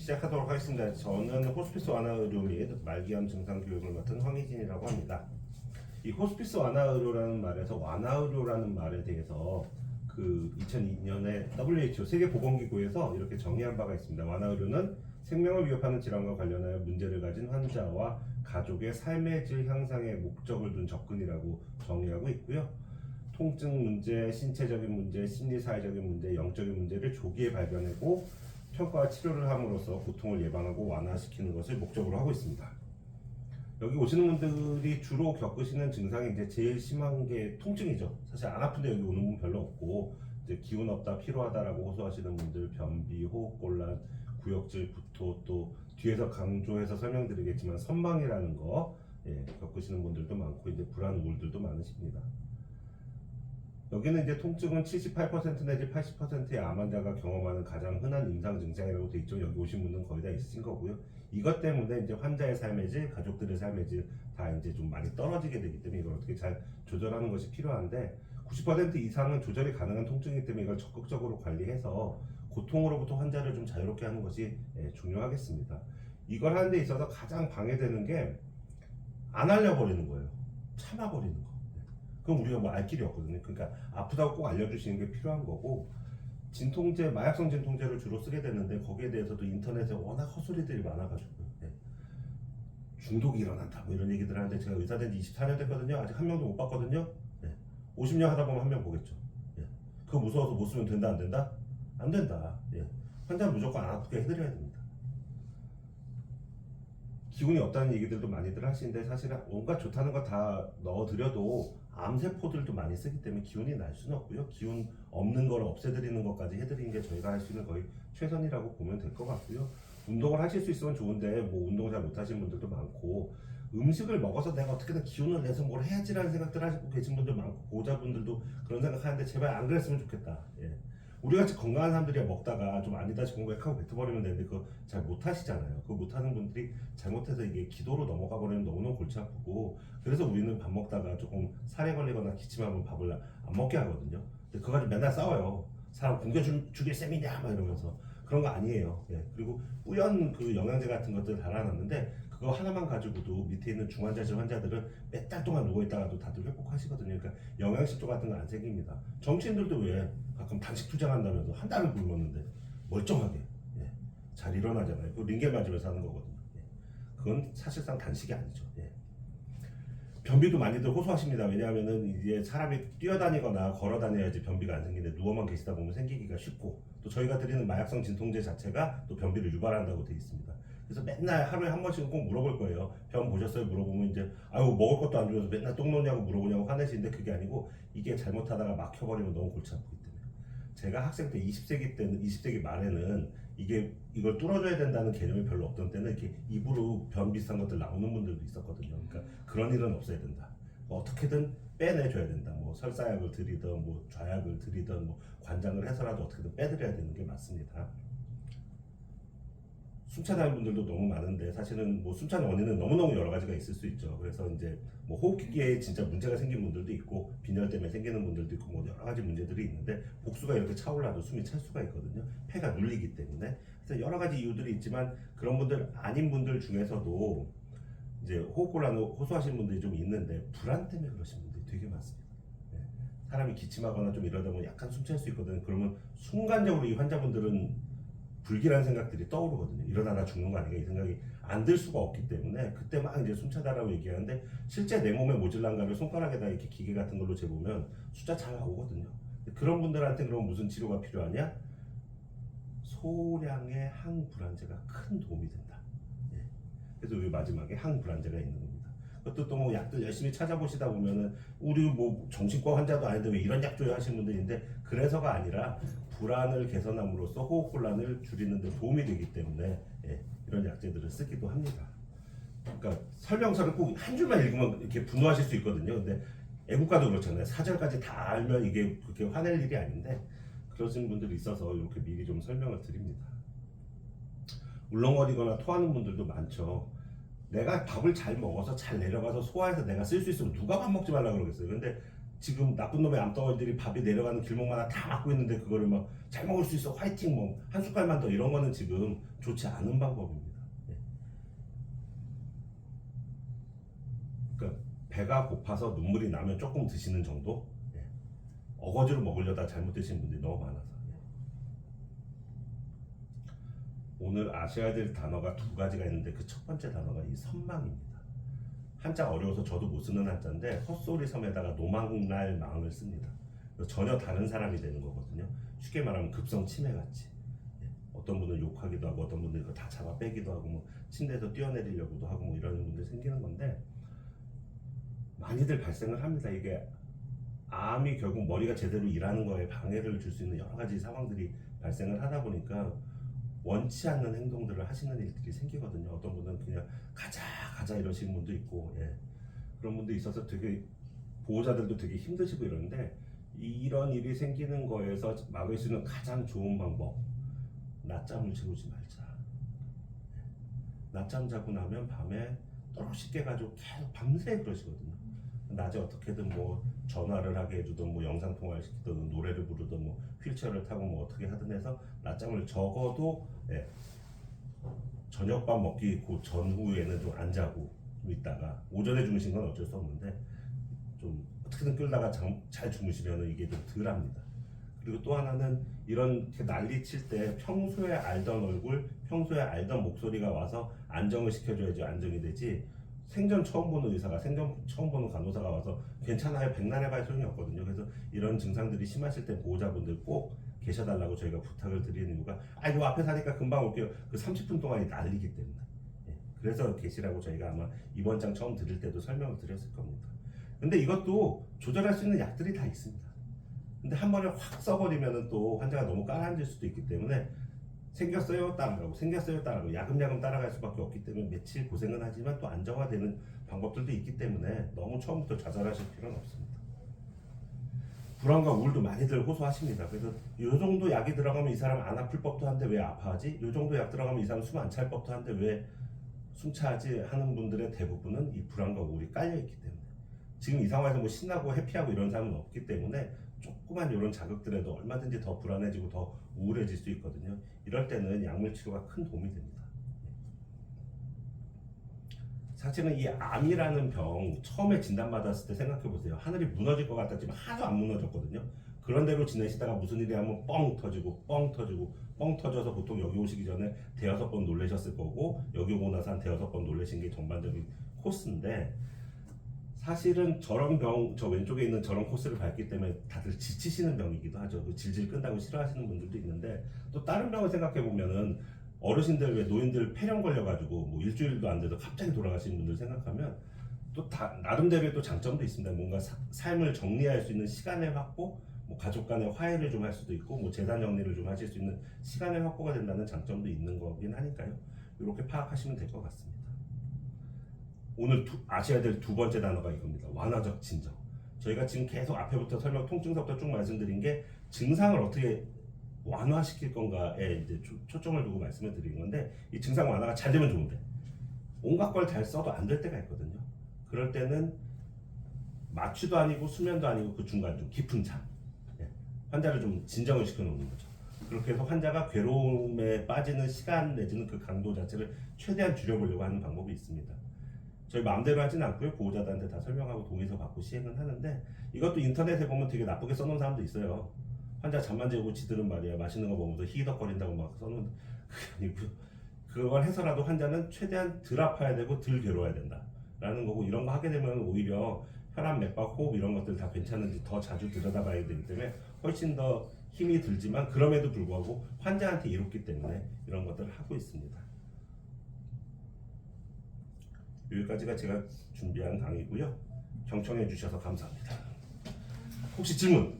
시작하도록 하겠습니다. 저는 호스피스 완화 의료 및 말기암 증상 교육을 맡은 황희진이라고 합니다. 이 호스피스 완화 의료라는 말에서 완화 의료라는 말에 대해서 그 2002년에 WHO 세계보건기구에서 이렇게 정의한 바가 있습니다. 완화 의료는 생명을 위협하는 질환과 관련하여 문제를 가진 환자와 가족의 삶의 질 향상에 목적을 둔 접근이라고 정의하고 있고요. 통증 문제, 신체적인 문제, 심리사회적인 문제, 영적인 문제를 조기에 발견하고 평가와 치료를 함으로써 고통을 예방하고 완화시키는 것을 목적으로 하고 있습니다. 여기 오시는 분들이 주로 겪으시는 증상이 이제 제일 심한 게 통증이죠. 사실 안 아픈데 여기 오는 분 별로 없고, 이제 기운 없다, 피로하다라고 호소하시는 분들, 변비, 호흡곤란, 구역질, 구토, 또 뒤에서 강조해서 설명드리겠지만 선망이라는 거 겪으시는 분들도 많고, 이제 불안, 우울들도 많으십니다. 여기는 이제 통증은 78% 내지 80%의 암 환자가 경험하는 가장 흔한 임상 증상이라고 돼 있죠. 여기 오신 분은 거의 다 있으신 거고요. 이것 때문에 이제 환자의 삶의 질, 가족들의 삶의 질 다 이제 좀 많이 떨어지게 되기 때문에 이걸 어떻게 잘 조절하는 것이 필요한데, 90% 이상은 조절이 가능한 통증이기 때문에 이걸 적극적으로 관리해서 고통으로부터 환자를 좀 자유롭게 하는 것이 중요하겠습니다. 이걸 하는 데 있어서 가장 방해되는 게 안 알려버리는 거예요. 참아버리는 거. 그럼 우리가 뭐 알 길이 없거든요. 그러니까 아프다고 꼭 알려주시는 게 필요한 거고, 진통제, 마약성 진통제를 주로 쓰게 되는데 거기에 대해서도 인터넷에 워낙 헛소리들이 많아가지고 중독이 일어난다 뭐 이런 얘기들 하는데, 제가 의사된 지 24년 됐거든요. 아직 한 명도 못 봤거든요. 50년 하다 보면 한 명 보겠죠. 그거 무서워서 못 쓰면 된다 안 된다? 안 된다. 환자는 무조건 안 아프게 해드려야 됩니다. 기운이 없다는 얘기들도 많이들 하시는데, 사실은 온갖 좋다는 거 다 넣어드려도 암세포들도 많이 쓰기 때문에 기운이 날 수는 없고요. 기운 없는 걸 없애드리는 것까지 해드리는 게 저희가 할 수 있는 거의 최선이라고 보면 될 것 같고요. 운동을 하실 수 있으면 좋은데 뭐 운동 잘 못하시는 분들도 많고, 음식을 먹어서 내가 어떻게든 기운을 내서 뭘 해야지라는 생각들 하시고 계신 분들 많고, 보호자분들도 그런 생각하는데 제발 안 그랬으면 좋겠다. 우리같이 건강한 사람들이 먹다가 좀 아니다 싶은 거에 하고 뱉어버리면 되는데 그거 잘 못하시잖아요. 그거 못하는 분들이 잘못해서 이게 기도로 넘어가 버리면 너무너무 골치 아프고, 그래서 우리는 밥 먹다가 조금 살에 걸리거나 기침하면 밥을 안 먹게 하거든요. 근데 그거 가지고 맨날 싸워요. 사람 굶겨 죽일 셈이냐 막 이러면서. 그런 거 아니에요. 그리고 뿌연 그 영양제 같은 것들 달아놨는데 그거 하나만 가지고도 밑에 있는 중환자실 환자들은 몇 달 동안 누워있다가도 다들 회복하시거든요. 그러니까 영양실조 같은 거 안 생깁니다. 정치인들도 왜 가끔 단식 투쟁한다면서 한 달을 굶었는데 멀쩡하게 잘 일어나잖아요. 그 링겔 맞으면서 하는 거거든요. 그건 사실상 단식이 아니죠. 변비도 많이들 호소하십니다. 왜냐하면은 이제 사람이 뛰어다니거나 걸어 다녀야지 변비가 안 생기는데 누워만 계시다 보면 생기기가 쉽고, 또 저희가 드리는 마약성 진통제 자체가 또 변비를 유발한다고 되어 있습니다. 그래서 맨날 하루에 한 번씩은 꼭 물어볼 거예요. 병 보셨어요? 물어보면 이제 아유 먹을 것도 안 주면서 맨날 똥 놓냐고 물어보냐고 화내시는데, 그게 아니고 이게 잘못하다가 막혀버리면 너무 골치 아프기 때문에. 제가 학생 때 20세기 때는 20세기 말에는 이걸 뚫어줘야 된다는 개념이 별로 없던 때는 이렇게 입으로 변 비슷한 것들 나오는 분들도 있었거든요. 그러니까 그런 일은 없어야 된다. 어떻게든 빼내줘야 된다. 뭐 설사약을 드리든 뭐 좌약을 드리든 뭐 관장을 해서라도 어떻게든 빼드려야 되는 게 맞습니다. 숨차는 분들도 너무 많은데, 사실은 뭐 숨차는 원인은 너무너무 여러 가지가 있을 수 있죠. 그래서 이제 뭐 호흡기에 진짜 문제가 생긴 분들도 있고, 빈혈 때문에 생기는 분들도 있고, 뭐 여러 가지 문제들이 있는데, 복수가 이렇게 차올라도 숨이 찰 수가 있거든요. 폐가 눌리기 때문에. 그래서 여러 가지 이유들이 있지만, 그런 분들 아닌 분들 중에서도 이제 호흡곤란을 호소하시는 분들이 좀 있는데, 불안 때문에 그러신 분들이 되게 많습니다. 사람이 기침하거나 좀 이러다 보면 약간 숨 찰 수 있거든요. 그러면 순간적으로 이 환자분들은 불길한 생각들이 떠오르거든요. 이러다가 죽는 거 아닌가 이 생각이 안 들 수가 없기 때문에 그때 막 이제 숨차다라고 얘기하는데, 실제 내 몸에 모질란가를 손가락에다 이렇게 기계 같은 걸로 재보면 숫자 잘 나오거든요. 그런 분들한테 그럼 무슨 치료가 필요하냐? 소량의 항불안제가 큰 도움이 된다. 그래서 여기 마지막에 항불안제가 있는 겁니다. 그것도 또 뭐 약들 열심히 찾아보시다 보면은 우리 뭐 정신과 환자도 아닌데 왜 이런 약 줘야 하시는 분들인데, 그래서가 아니라 불안을 개선함으로써 호흡곤란을 줄이는 데 도움이 되기 때문에 이런 약제들을 쓰기도 합니다. 그러니까 설명서를 꼭 한 줄만 읽으면 이렇게 분노하실 수 있거든요. 근데 애국가도 그렇잖아요. 사절까지 다 알면 이게 그렇게 화낼 일이 아닌데, 그러신 분들이 있어서 이렇게 미리 좀 설명을 드립니다. 울렁거리거나 토하는 분들도 많죠. 내가 밥을 잘 먹어서 잘 내려가서 소화해서 내가 쓸 수 있으면 누가 밥 먹지 말라 그러겠어요. 근데 지금 나쁜 놈의 암덩어리들이 밥이 내려가는 길목마다 다 막고 있는데 그거를 막 잘 먹을 수 있어 화이팅 뭐 한 숟갈만 더 이런 거는 지금 좋지 않은 방법입니다. 예. 그러니까 배가 고파서 눈물이 나면 조금 드시는 정도. 예. 어거지로 먹으려다 잘못 드시는 분들이 너무 많아서. 예. 오늘 아셔야 될 단어가 두 가지가 있는데 그 첫 번째 단어가 이 선망입니다. 한자 어려워서 저도 못 쓰는 한자인데 헛소리 섬에다가 노망날 망을 씁니다. 전혀 다른 사람이 되는 거거든요. 쉽게 말하면 급성 치매같이. 예. 어떤 분은 욕하기도 하고 어떤 분은 이거 다 잡아 빼기도 하고 뭐 침대에서 뛰어내리려고도 하고 뭐 이런 분들 생기는 건데 많이들 발생을 합니다. 이게 암이 결국 머리가 제대로 일하는 거에 방해를 줄 수 있는 여러 가지 상황들이 발생을 하다 보니까 원치 않는 행동들을 하시는 일들이 생기거든요. 어떤 분은 그냥 가자 이러시는 분도 있고, 예. 그런 분도 있어서 되게 보호자들도 되게 힘드시고 이러는데 이런 일이 생기는 거에서 막을 수 있는 가장 좋은 방법, 낮잠을 재우지 말자. 예. 낮잠 자고 나면 밤에 또렷이 깨가지고 계속 밤새 그러시거든요. 낮에 어떻게든 뭐 전화를 하게 해주든 뭐 영상 통화를 시키든 노래를 부르든 뭐 휠체어를 타고 뭐 어떻게 하든 해서 낮잠을 적어도, 예, 저녁밥 먹기 그 전후에는 좀 안 자고 좀 있다가 오전에 주무신 건 어쩔 수 없는데 좀 어떻게든 끌다가 잘 주무시면 이게 좀 덜합니다. 그리고 또 하나는 이렇게 난리 칠 때 평소에 알던 얼굴, 평소에 알던 목소리가 와서 안정을 시켜줘야지 안정이 되지. 생전 처음 보는 의사가, 생전 처음 보는 간호사가 와서 괜찮아요 백날해봐야 소용이 없거든요. 그래서 이런 증상들이 심하실 때 보호자분들 꼭 계셔달라고 저희가 부탁을 드리는 이유가 요 앞에 사니까 금방 올게요. 그 30분 동안이 난리기 때문에. 예, 그래서 계시라고 저희가 아마 이번 장 처음 드릴 때도 설명을 드렸을 겁니다. 근데 이것도 조절할 수 있는 약들이 다 있습니다. 근데 한 번에 확 써버리면 또 환자가 너무 깔아앉을 수도 있기 때문에 생겼어요 따라가고 생겼어요 따라가고 야금야금 따라갈 수밖에 없기 때문에 며칠 고생은 하지만 또 안정화되는 방법들도 있기 때문에 너무 처음부터 좌절하실 필요는 없습니다. 불안과 우울도 많이들 호소하십니다. 그래서 이 정도 약이 들어가면 이 사람 안 아플 법도 한데 왜 아파하지? 이 정도 약 들어가면 이 사람 숨 안 찰 법도 한데 왜 숨차지 하는 분들의 대부분은 이 불안과 우울이 깔려있기 때문에 지금 이 상황에서 뭐 신나고 해피하고 이런 사람은 없기 때문에 조그만 이런 자극들에도 얼마든지 더 불안해지고 더 우울해질 수 있거든요. 이럴 때는 약물 치료가 큰 도움이 됩니다. 사실은 이 암이라는 병 처음에 진단받았을 때 생각해 보세요. 하늘이 무너질 것 같았지만 하나도 안 무너졌거든요. 그런 대로 지내시다가 무슨 일이 하면 뻥 터지고 뻥 터지고 뻥 터져서 보통 여기 오시기 전에 대여섯 번 놀라셨을 거고 여기 오고 나서 한 대여섯 번 놀라신 게 전반적인 코스인데 사실은 저런 병, 저 왼쪽에 있는 저런 코스를 밟기 때문에 다들 지치시는 병이기도 하죠. 그 질질 끈다고 싫어하시는 분들도 있는데 또 다른 병을 생각해 보면은 어르신들 왜 노인들 폐렴 걸려가지고 뭐 일주일도 안 돼서 갑자기 돌아가시는 분들 생각하면 또 다 나름대로의 또 장점도 있습니다. 뭔가 삶을 정리할 수 있는 시간의 확보, 뭐 가족 간의 화해를 좀 할 수도 있고 뭐 재산 정리를 좀 하실 수 있는 시간의 확보가 된다는 장점도 있는 거긴 하니까요. 이렇게 파악하시면 될 것 같습니다. 오늘 아셔야 될 두 번째 단어가 이겁니다. 완화적 진정. 저희가 지금 계속 앞에부터 설명 통증서부터 쭉 말씀드린 게 증상을 어떻게 완화시킬 건가에 이제 초점을 두고 말씀을 드리는 건데 이 증상 완화가 잘 되면 좋은데 온갖 걸 잘 써도 안 될 때가 있거든요. 그럴 때는 마취도 아니고 수면도 아니고 그 중간 좀 깊은 잠, 예, 환자를 좀 진정을 시켜놓는 거죠. 그렇게 해서 환자가 괴로움에 빠지는 시간 내지는 그 강도 자체를 최대한 줄여보려고 하는 방법이 있습니다. 저희 마음대로 하진 않고요. 보호자들한테 다 설명하고 동의서 받고 시행은 하는데 이것도 인터넷에 보면 되게 나쁘게 써놓은 사람도 있어요. 환자 잠만 재우고 지들은 말이야 맛있는 거 먹으면서 히덕거린다고 막 써놓은 그게 아니고 그걸 해서라도 환자는 최대한 덜 아파야 되고 덜 괴로워야 된다 라는 거고 이런 거 하게 되면 오히려 혈압, 맥박, 호흡 이런 것들 다 괜찮은지 더 자주 들여다봐야 되기 때문에 훨씬 더 힘이 들지만 그럼에도 불구하고 환자한테 이롭기 때문에 이런 것들을 하고 있습니다. 여기까지가 제가 준비한 강의고요. 경청해 주셔서 감사합니다. 혹시 질문?